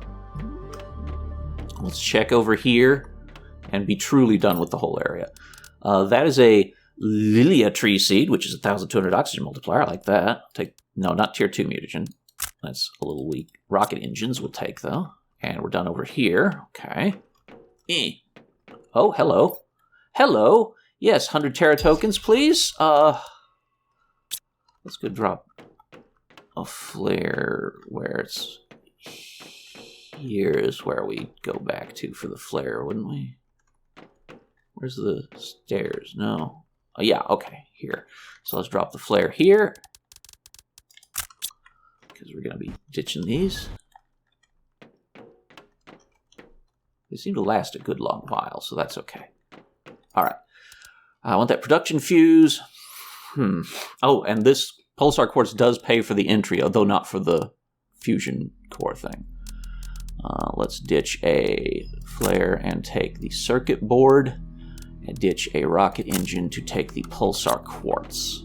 Let's check over here and be truly done with the whole area. That is a Lilia tree seed, which is 1,200 oxygen multiplier. I like that. No, not tier 2 mutagen. That's a little weak. Rocket engines we'll take, though. And we're done over here. Okay. Oh, hello. Hello. Yes, 100 Terra tokens, please. Let's go drop a flare where it's... Here is where we go back to for the flare, wouldn't we? Where's the stairs? No. Oh, yeah, okay, here. So let's drop the flare here. Because we're going to be ditching these. They seem to last a good long while, so that's okay. Alright. I want that production fuse. Oh, and this pulsar quartz does pay for the entry, although not for the fusion core thing. Let's ditch a flare and take the circuit board, and ditch a rocket engine to take the pulsar quartz.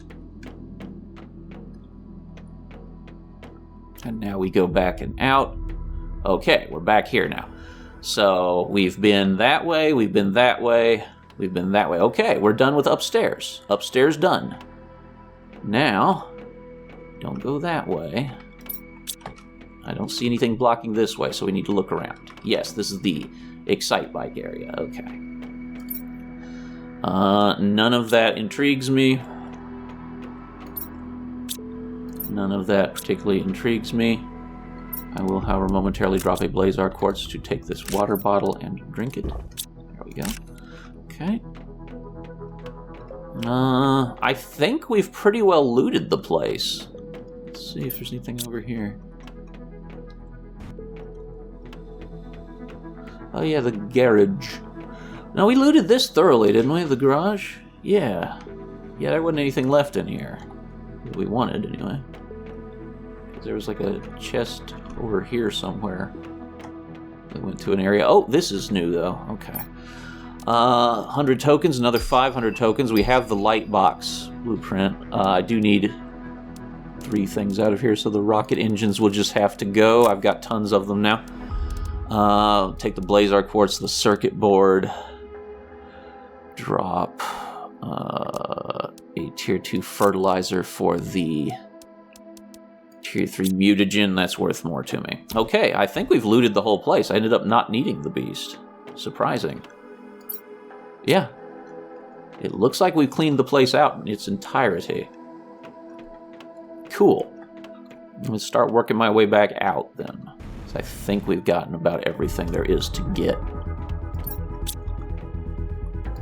And now we go back and out. Okay, we're back here now. So we've been that way, we've been that way, we've been that way. Okay, we're done with upstairs. Upstairs done. Now, don't go that way. I don't see anything blocking this way, so we need to look around. Yes, this is the Excite Bike area. Okay. None of that intrigues me. None of that particularly intrigues me. I will, however, momentarily drop a Blazar Quartz to take this water bottle and drink it. There we go. Okay. I think we've pretty well looted the place. Let's see if there's anything over here. Oh yeah, the garage. No, we looted this thoroughly, didn't we? The garage? Yeah. Yeah, there wasn't anything left in here. That we wanted, anyway. There was like a chest over here somewhere. We went to an area. Oh, this is new, though. Okay. 100 tokens, another 500 tokens. We have the light box blueprint. I do need 3 things out of here, so the rocket engines will just have to go. I've got tons of them now. Take the Blazar Quartz, the circuit board. Drop a tier 2 fertilizer for the tier 3 mutagen. That's worth more to me. Okay, I think we've looted the whole place. I ended up not needing the beast. Surprising. Yeah. It looks like we've cleaned the place out in its entirety. Cool. Let's start working my way back out then. I think we've gotten about everything there is to get.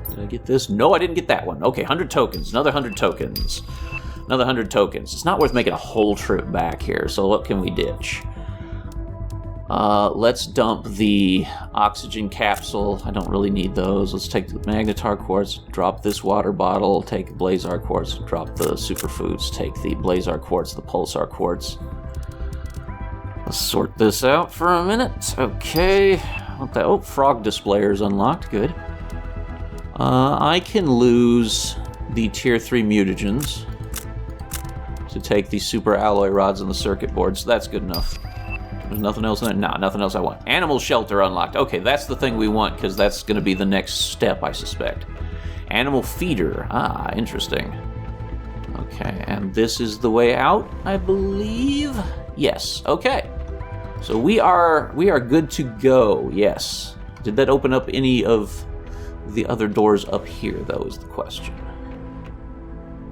Did I get this? No, I didn't get that one. Okay, 100 tokens. Another 100 tokens. Another 100 tokens. It's not worth making a whole trip back here, so what can we ditch? Let's dump the oxygen capsule. I don't really need those. Let's take the magnetar quartz, drop this water bottle, take Blazar Quartz, drop the superfoods, take the Blazar Quartz, the pulsar quartz. Let's sort this out for a minute. Okay. What the, oh, frog displayer is unlocked. Good. I can lose the tier 3 mutagens to take the super alloy rods and the circuit boards. So that's good enough. There's nothing else in there? No, nothing else I want. Animal shelter unlocked. Okay, that's the thing we want, because that's going to be the next step, I suspect. Animal feeder. Ah, interesting. Okay, and this is the way out, I believe? Yes, okay. So we are good to go, yes. Did that open up any of the other doors up here, though, is the question.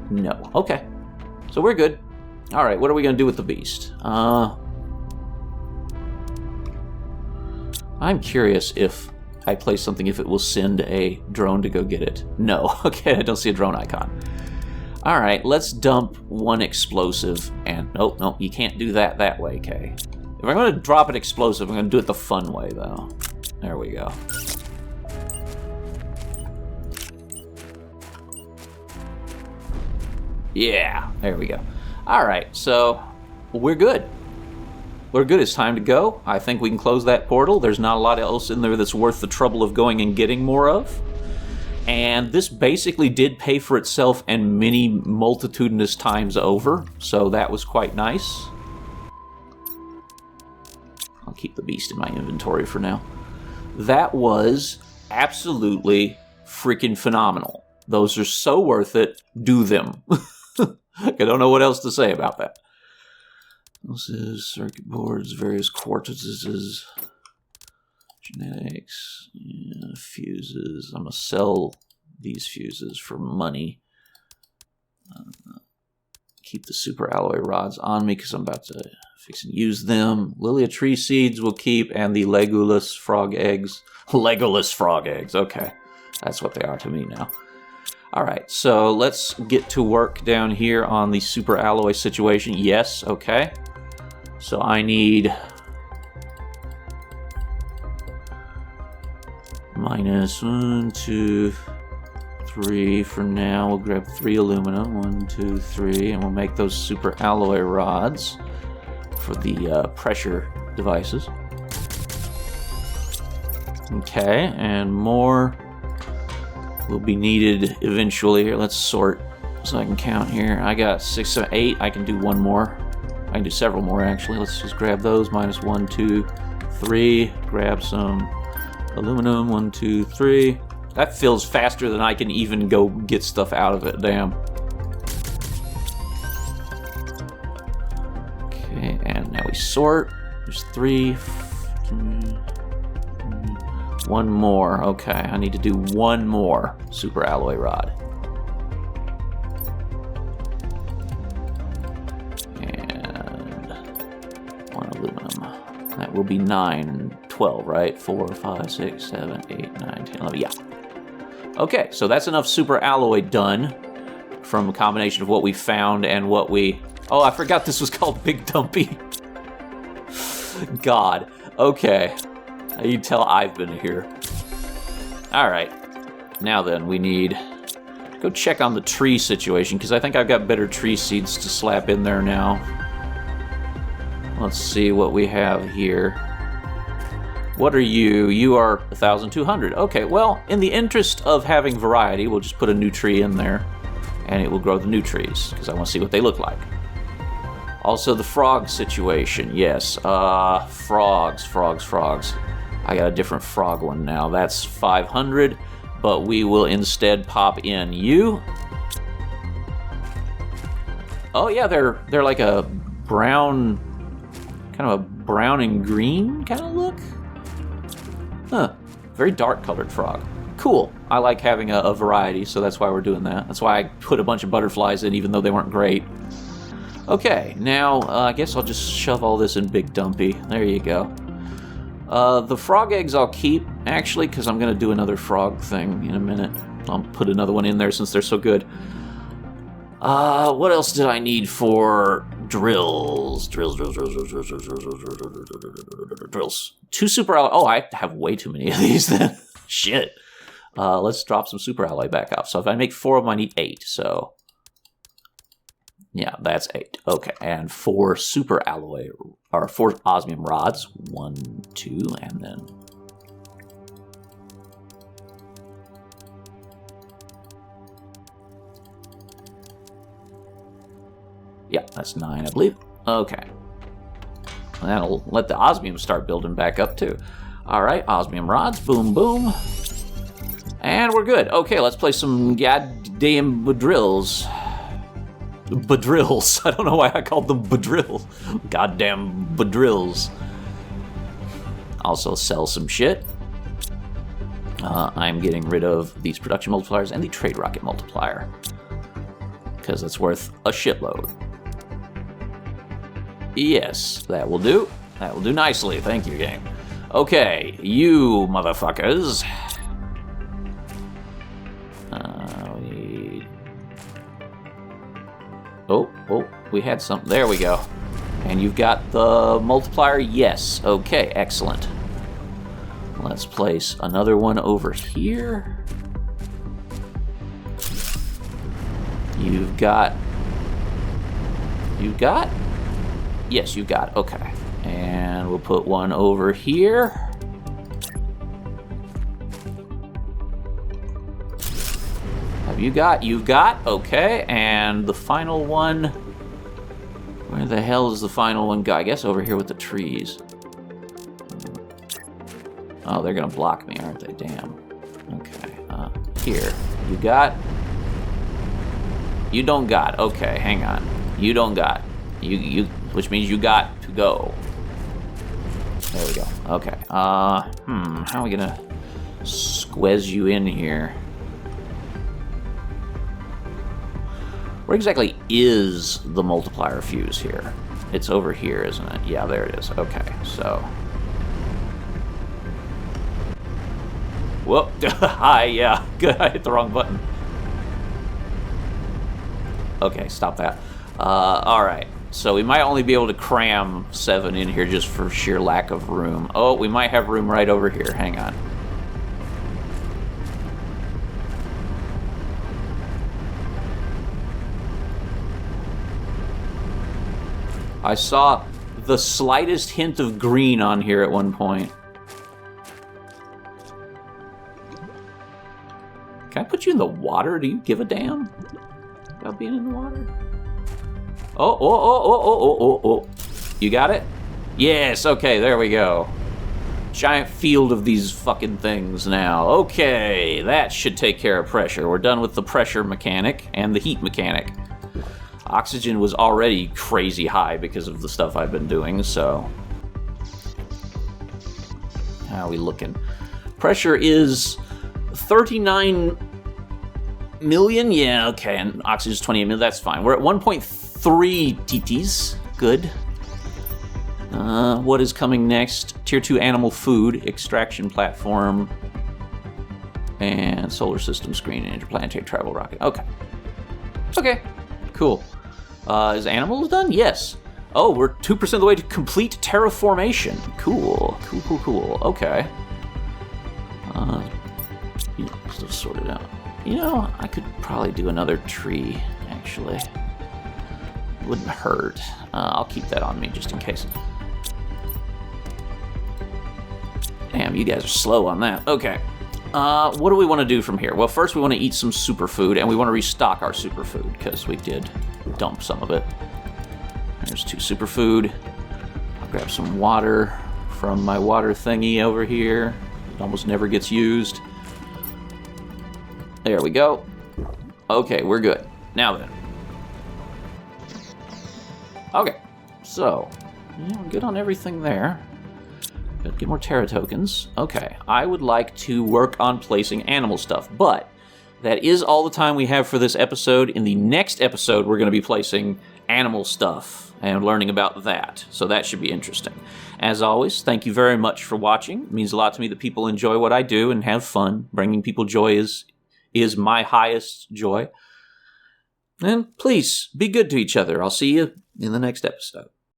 No. Okay. So we're good. All right, what are we going to do with the beast? I'm curious if I play something, if it will send a drone to go get it. No. Okay, I don't see a drone icon. All right, let's dump one explosive and... Nope, nope, you can't do that way, Kay. If I'm going to drop an explosive, I'm going to do it the fun way, though. There we go. Yeah, there we go. All right, so we're good. We're good. It's time to go. I think we can close that portal. There's not a lot else in there that's worth the trouble of going and getting more of. And this basically did pay for itself and many multitudinous times over, so that was quite nice. I'll keep the beast in my inventory for now. That was absolutely freaking phenomenal. Those are so worth it. Do them. I don't know what else to say about that. This is circuit boards, various quartzes, genetics, yeah, fuses. I'm going to sell these fuses for money. keep the super alloy rods on me because I'm about to fix and use them. Lilia tree seeds we'll keep, and the Legolas frog eggs. Legolas frog eggs, okay. That's what they are to me now. Alright, so let's get to work down here on the super alloy situation. Yes, okay. So I need minus 1, 2, 3 for now. We'll grab 3 aluminum. 1, 2, 3, and we'll make those super alloy rods for the pressure devices. Okay, and more will be needed eventually. Here, let's sort so I can count here. I got 6, 7, 8. I can do one more. I can do several more actually. Let's just grab those. Minus 1, 2, 3. Grab some aluminum. 1, 2, 3. That fills faster than I can even go get stuff out of it. Damn. Okay, and now we sort. There's 3. 1 more. Okay, I need to do 1 more super alloy rod. And 1 aluminum. That will be 9, 12, right? 4, 5, 6, 7, 8, 9, 10, 11. Yeah. Okay, so that's enough super alloy done from a combination of what we found and what we... Oh, I forgot this was called Big Dumpy. God. Okay. You can tell I've been here. Alright. Now then, we need... Go check on the tree situation, because I think I've got better tree seeds to slap in there now. Let's see what we have here. What are you? You are 1,200. Okay, well, in the interest of having variety, we'll just put a new tree in there, and it will grow the new trees, because I want to see what they look like. Also, the frog situation. Yes, frogs. I got a different frog one now. That's 500, but we will instead pop in you. Oh yeah, they're like a brown, kind of a brown and green kind of look. Huh, very dark colored frog. Cool, I like having a variety, so that's why we're doing that. That's why I put a bunch of butterflies in, even though they weren't great. Okay, now I guess I'll just shove all this in Big Dumpy. There you go. The frog eggs I'll keep, actually, because I'm going to do another frog thing in a minute. I'll put another one in there since they're so good. What else did I need for drills? Drills. 2 super alloy. Oh, I have way too many of these then. Shit. Let's drop some super alloy back up. So if I make 4 of them, I need 8. So yeah, that's 8. Okay, and 4 super alloy, or 4 osmium rods. 1, 2, and then... Yeah, that's 9, I believe. Okay. That'll let the osmium start building back up, too. Alright, osmium rods. Boom, boom. And we're good. Okay, let's play some goddamn badrills. Badrills. I don't know why I called them badrills. Goddamn badrills. Also sell some shit. I'm getting rid of these production multipliers and the trade rocket multiplier, because it's worth a shitload. Yes, that will do. That will do nicely. Thank you, game. Okay, you motherfuckers. We had something. There we go. And you've got the multiplier? Yes. Okay, excellent. Let's place another one over here. You've got... Yes, you got. Okay. And we'll put one over here. Have you got? You've got. Okay. And the final one... Where the hell is the final one go? I guess over here with the trees. Oh, they're gonna block me, aren't they? Damn. Okay. Here. You got? You don't got. Okay, hang on. You don't got. You which means you got to go. There we go. Okay. How are we gonna squeeze you in here? Where exactly is the multiplier fuse here? It's over here, isn't it? Yeah, there it is. Okay, so... Whoop! Hi, yeah. Good, I hit the wrong button. Okay, stop that. Alright. So we might only be able to cram 7 in here just for sheer lack of room. Oh, we might have room right over here. Hang on. I saw the slightest hint of green on here at one point. Can I put you in the water? Do you give a damn about being in the water? Oh. You got it? Yes, okay, there we go. Giant field of these fucking things now. Okay, that should take care of pressure. We're done with the pressure mechanic and the heat mechanic. Oxygen was already crazy high because of the stuff I've been doing, so... How are we looking? Pressure is 39 million? Yeah, okay, and oxygen's 28 million, that's fine. We're at 1.3 TTs. Good. What is coming next? Tier 2 animal food, extraction platform, and solar system screen and interplanetary travel rocket. Okay. Okay, cool. Is animals done? Yes. Oh, we're 2% of the way to complete terraformation. Cool. Cool. Okay. Still sorted out. You know, I could probably do another tree, actually. Wouldn't hurt. I'll keep that on me just in case. Damn, you guys are slow on that. Okay. What do we want to do from here? Well, first we want to eat some superfood, and we want to restock our superfood, because we did dump some of it. There's 2 superfood. I'll grab some water from my water thingy over here. It almost never gets used. There we go. Okay, we're good. Now then. Okay, so, yeah, we're good on everything there. Gotta get more Terra tokens. Okay, I would like to work on placing animal stuff, but that is all the time we have for this episode. In the next episode, we're going to be placing animal stuff and learning about that, so that should be interesting. As always, thank you very much for watching. It means a lot to me that people enjoy what I do and have fun. Bringing people joy is my highest joy. And please, be good to each other. I'll see you in the next episode.